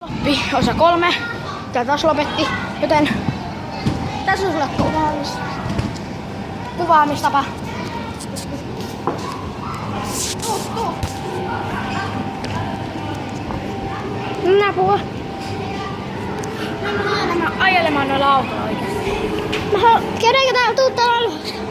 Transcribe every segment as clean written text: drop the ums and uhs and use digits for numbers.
Loppi, osa 3. Tää taas lopetti, joten tässä on sulle kuvaamistapa. Napua. Mä ajelemaan noilla autoilla oikeesti. Käydäänkö täällä tuuttaa alueeksi?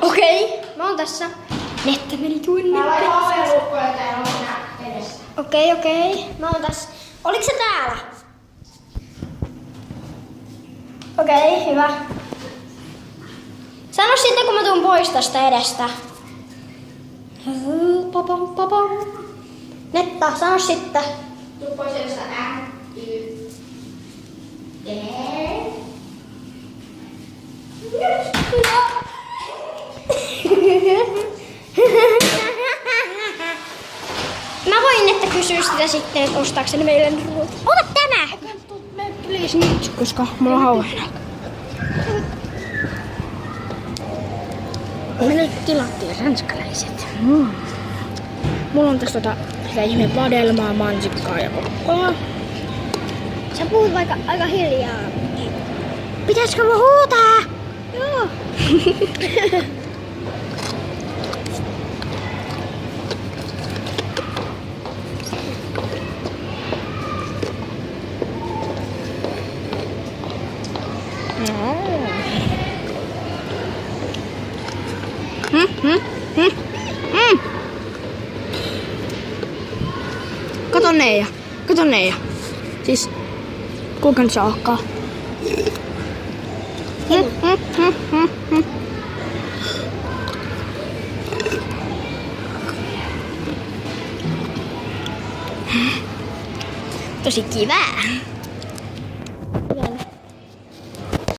Okei, mä oon tässä. Nette meni tuonne. Mä laitan ovelukkoja täällä edessä. Okei. Mä oon tässä. Oliks se täällä? Okei, hyvä. Sano sitten, kun mä tuun pois tästä edestä. Netta, sano sitten. Tuu pois edestä Mä voin että kysyä sitä sitten, että ostaakseni meille ruoat. Ota tämä! Mene please nyt, Koska mulla on hauheena. Me nyt tilattiin ranskalaiset. Mulla on tässä sitä ihme vadelmaa, mansikkaa ja kokkoa. Sä puhut vaikka aika hiljaa. Pitäisikö mä huutaa? Joo. Kato Neija. Siis, kuinka nyt se alkaa? Tosi kivää.